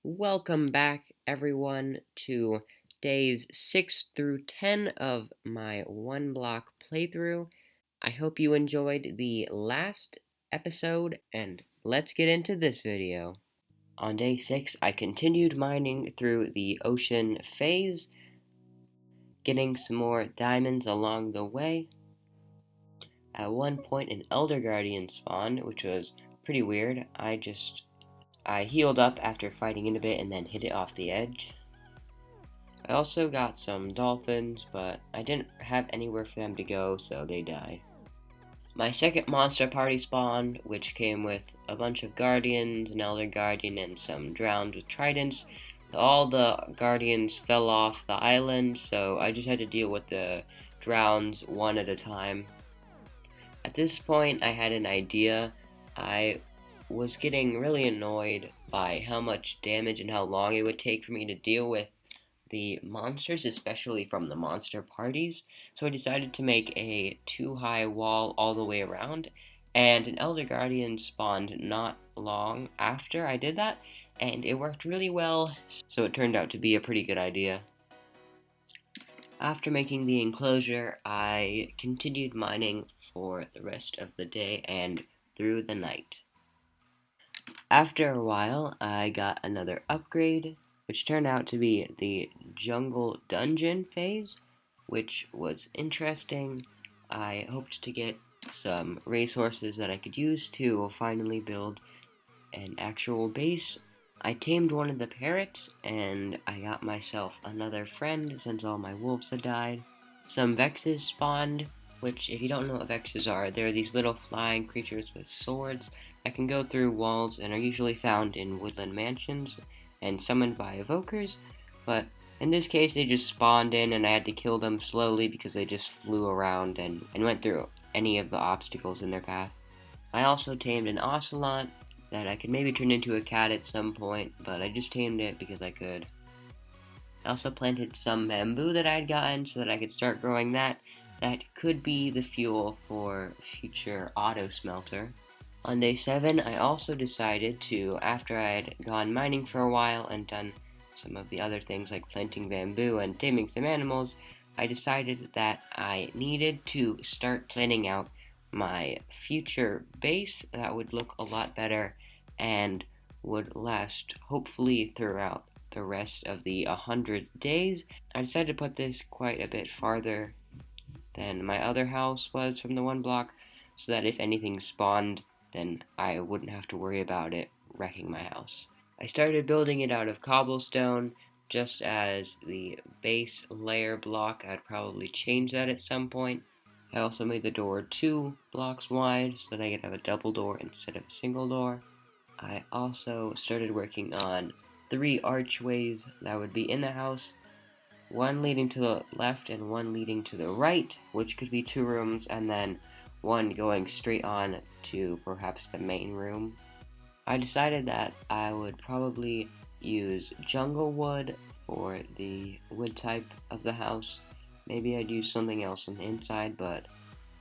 Welcome back, everyone, to days 6 through 10 of my OneBlock playthrough. I hope you enjoyed the last episode, and let's get into this video. On day 6, I continued mining through the ocean phase, getting some more diamonds along the way. At one point, an Elder Guardian spawned, which was pretty weird. I healed up after fighting it a bit and then hit it off the edge. I also got some dolphins, but I didn't have anywhere for them to go, so they died. My second monster party spawned, which came with a bunch of guardians, an elder guardian, and some drowned with tridents. All the guardians fell off the island, so I just had to deal with the drowns one at a time. At this point, I had an idea. I was getting really annoyed by how much damage and how long it would take for me to deal with the monsters, especially from the monster parties. So I decided to make a 2-high wall all the way around, and an Elder Guardian spawned not long after I did that, and it worked really well, so it turned out to be a pretty good idea. After making the enclosure, I continued mining for the rest of the day and through the night. After a while, I got another upgrade, which turned out to be the jungle dungeon phase, which was interesting. I hoped to get some resources that I could use to finally build an actual base. I tamed one of the parrots, and I got myself another friend since all my wolves had died. Some vexes spawned, which, if you don't know what vexes are, they're these little flying creatures with swords that can go through walls and are usually found in woodland mansions and summoned by evokers, but in this case they just spawned in and I had to kill them slowly because they just flew around and went through any of the obstacles in their path. I also tamed an ocelot that I could maybe turn into a cat at some point, but I just tamed it because I could. I also planted some bamboo that I had gotten so that I could start growing that. That could be the fuel for future auto smelter. On day 7, I also decided to, after I had gone mining for a while and done some of the other things like planting bamboo and taming some animals, I decided that I needed to start planning out my future base that would look a lot better and would last hopefully throughout the rest of the 100 days. I decided to put this quite a bit farther than my other house was from the one block, so that if anything spawned, then I wouldn't have to worry about it wrecking my house. I started building it out of cobblestone, just as the base layer block. I'd probably change that at some point. I also made the door 2 blocks wide, so that I could have a double door instead of a single door. I also started working on 3 archways that would be in the house, one leading to the left and one leading to the right, which could be 2 rooms, and then one going straight on to perhaps the main room. I decided that I would probably use jungle wood for the wood type of the house. Maybe I'd use something else on the inside, but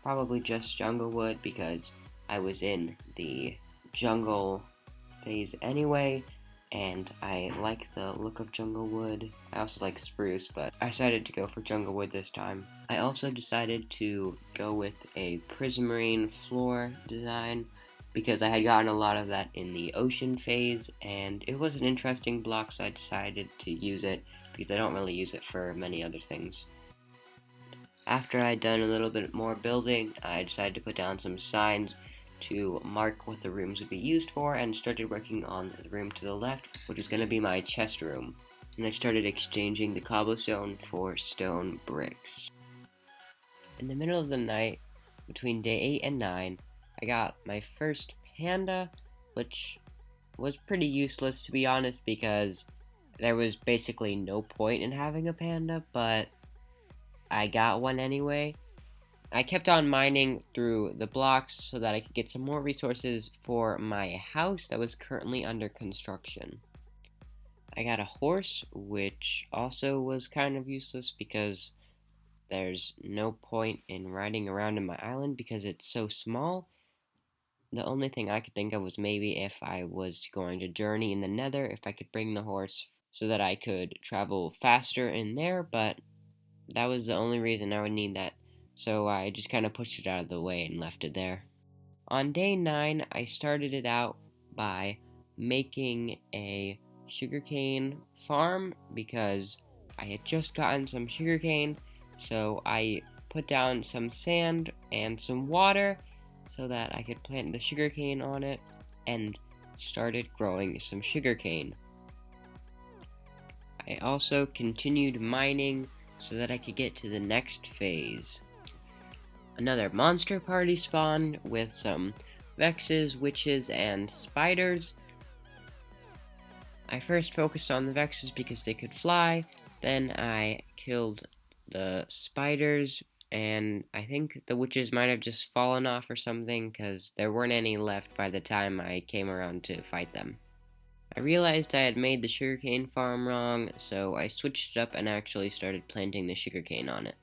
probably just jungle wood because I was in the jungle phase anyway, and I like the look of jungle wood. I also like spruce, but I decided to go for jungle wood this time. I also decided to go with a prismarine floor design because I had gotten a lot of that in the ocean phase, and it was an interesting block, so I decided to use it because I don't really use it for many other things. After I'd done a little bit more building, I decided to put down some signs to mark what the rooms would be used for, and started working on the room to the left, which is going to be my chest room. And I started exchanging the cobblestone for stone bricks. In the middle of the night, between day 8 and 9, I got my first panda, which was pretty useless to be honest because there was basically no point in having a panda, but I got one anyway. I kept on mining through the blocks so that I could get some more resources for my house that was currently under construction. I got a horse, which also was kind of useless because there's no point in riding around in my island because it's so small. The only thing I could think of was maybe if I was going to journey in the Nether, if I could bring the horse so that I could travel faster in there, but that was the only reason I would need that, so I just kind of pushed it out of the way and left it there. On day 9, I started it out by making a sugarcane farm because I had just gotten some sugarcane, so I put down some sand and some water so that I could plant the sugarcane on it and started growing some sugarcane. I also continued mining so that I could get to the next phase. Another monster party spawned with some Vexes, witches, and spiders. I first focused on the Vexes because they could fly, then I killed the spiders, and I think the witches might have just fallen off or something because there weren't any left by the time I came around to fight them. I realized I had made the sugarcane farm wrong, so I switched it up and actually started planting the sugarcane on it.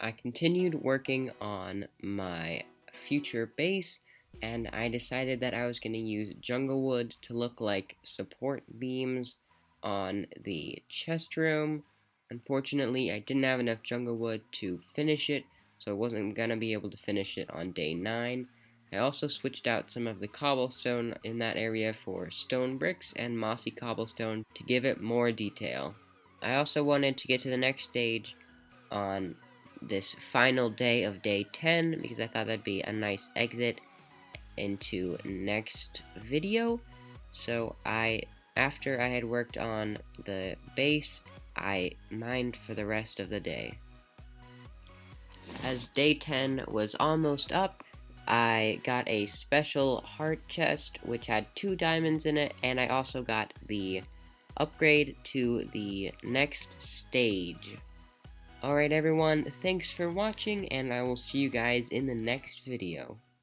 I continued working on my future base, and I decided that I was going to use jungle wood to look like support beams on the chest room. Unfortunately, I didn't have enough jungle wood to finish it, so I wasn't going to be able to finish it on day 9. I also switched out some of the cobblestone in that area for stone bricks and mossy cobblestone to give it more detail. I also wanted to get to the next stage on this final day of day 10 because I thought that'd be a nice exit into next video. So after I had worked on the base, I mined for the rest of the day. As day 10 was almost up, I got a special heart chest which had 2 diamonds in it, and I also got the upgrade to the next stage. Alright everyone, thanks for watching, and I will see you guys in the next video.